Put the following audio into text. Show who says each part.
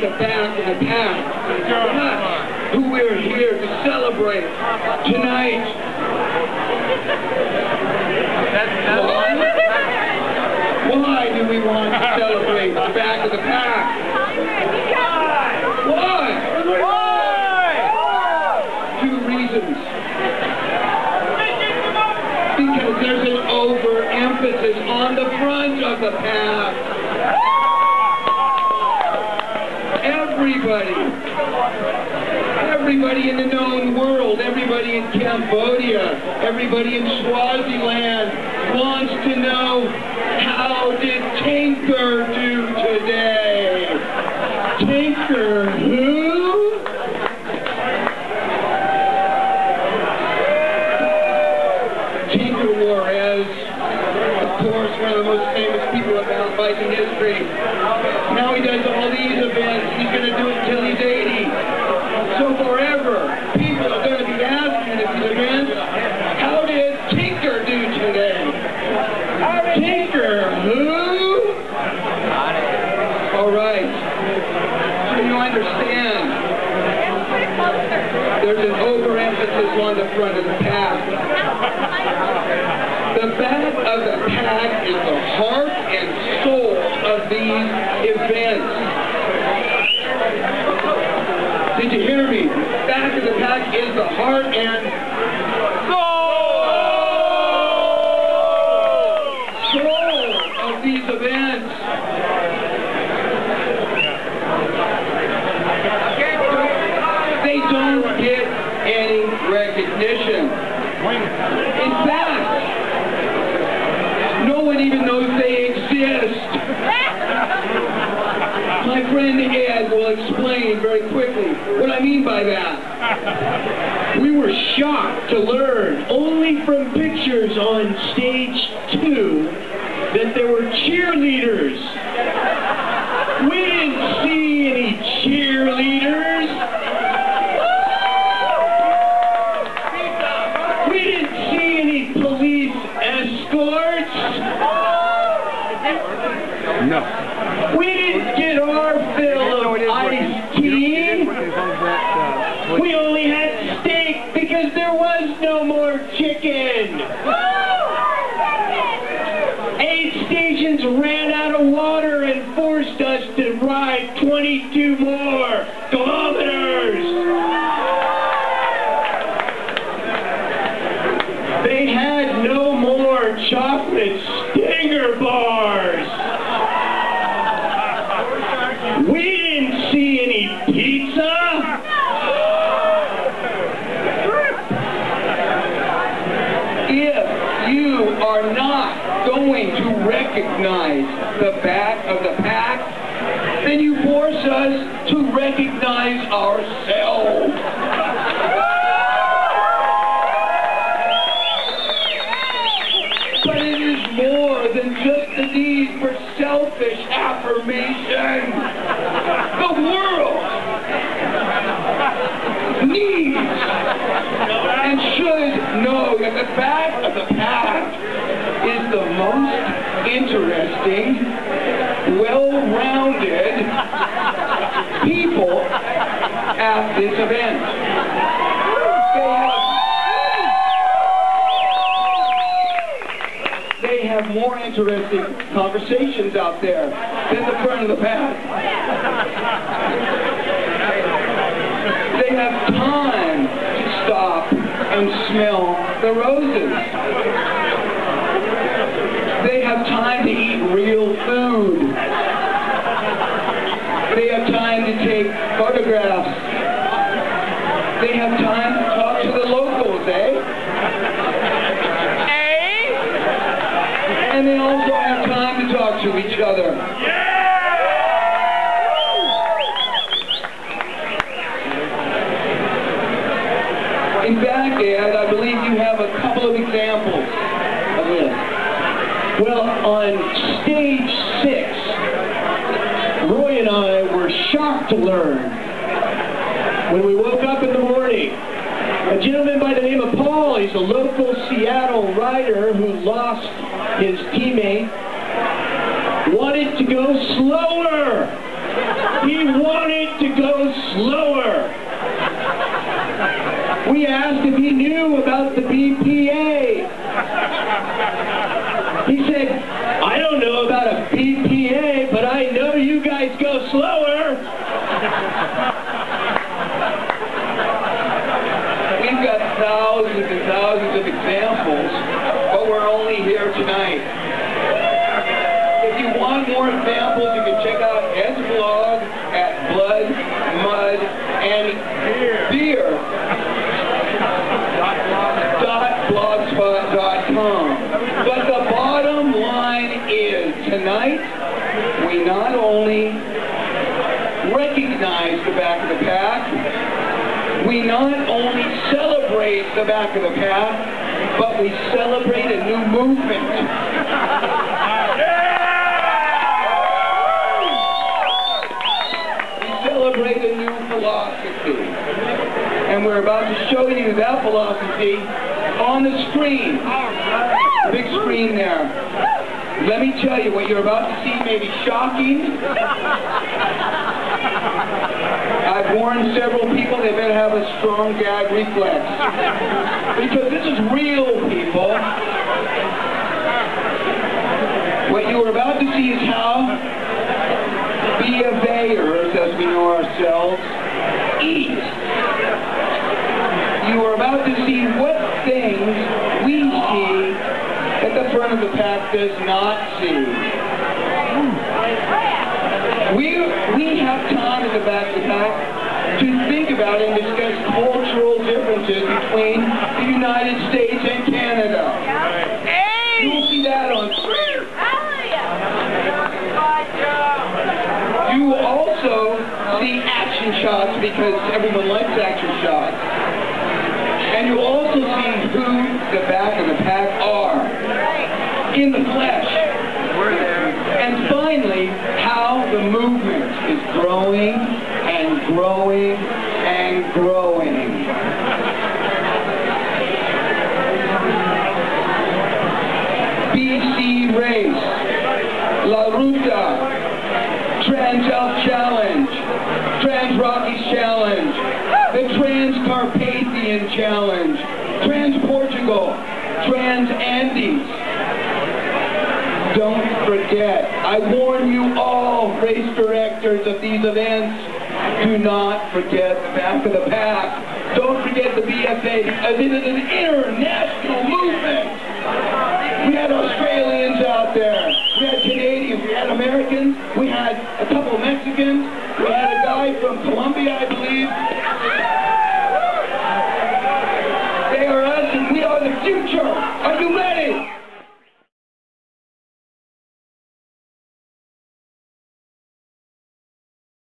Speaker 1: the back of the pack. That's who we're here to celebrate tonight. Why do we want to celebrate the back of the pack? Why? Two reasons. Because there's an overemphasis on the front of the pack. Everybody in the known world, everybody in Cambodia, everybody in Swaziland wants to know, how did Tinker do today? Tinker who? Tinker Juarez, of course, one of the most famous people in mountain biking history. Now he does all these events. He's going to do it until he's 80. So forever, people are going to be asking at these events, how did Tinker do today? Tinker who? All right. So you understand, there's an overemphasis on the front of the pack. The back of the pack is the heart and soul of these events. Did you hear me? Back of the pack is the heart and soul of these events. They don't get any recognition. In fact, no one even knows they exist. My friend Ed will explain very quickly what I mean by that.
Speaker 2: We were shocked to learn only from pictures on stage 2 that there were cheerleaders. We didn't see any cheerleaders. We didn't see any police escorts.
Speaker 3: No.
Speaker 2: We didn't get our fill of iced tea. We only had steak because there was no more chicken. 8 stations ran out of water and forced us to ride 22 more kilometers. They had no more chocolate Stinger bars. We didn't see any pizza.
Speaker 1: If you are not going to recognize the back of the pack, then you force us to recognize ourselves. But it is more than just the need for selfish affirmation. The world needs and should know that the back of the pack is the most interesting, well-rounded people at this event. They have more interesting conversations out there than the front of the pack. They have time to stop and smell the roses. They have time to eat real food. They have time to take photographs. They have time to talk to the locals, And they also have time to talk to each other. In fact, Ed, I believe you have a couple of examples of this.
Speaker 2: Well, on stage 6, Roy and I were shocked to learn when we woke up in the morning. A gentleman by the name of Paul, he's a local Seattle rider who lost his teammate, wanted to go slower. He wanted to go slower. We asked if he knew about the BPA. He said, I don't know about a BPA, but I know you guys go slower.
Speaker 1: We've got thousands and thousands of examples, but we're only here tonight. If you want more examples, you can check out Ed's blog at Blood, Mud, and Beer.blogspot.com. But the bottom line is, tonight, we not only recognize the back of the pack, we not only celebrate the back of the pack, but we celebrate a new movement. Celebrate a new philosophy. And we're about to show you that philosophy on the screen. Big screen there. Let me tell you, what you're about to see may be shocking. I've warned several people they better have a strong gag reflex. Because this is real, people. What you are about to see is how BPA-ers, as we know ourselves, eat. You are about to see what things we see that the front of the pack does not see. We have time at the back of the pack to think about and discuss cultural differences between the United States and Canada. You will see that on screen. You will also see action shots because everyone likes action shots. And you'll also see who the back of the pack are in the flesh. And finally, how the movement is growing and growing and growing. BC Race, La Ruta, Trans-Alp Challenge, Trans-Rockies Challenge, the Trans-Carpathian Challenge, Trans-Portugal, Trans-Andes. Don't forget, I warn you all, race directors of these events, do not forget the back of the pack. Don't forget the BPA, as it is an international movement. We had Australians out there, we had Canadians, we had Americans, we had a couple of Mexicans, we had a guy from Colombia, I believe.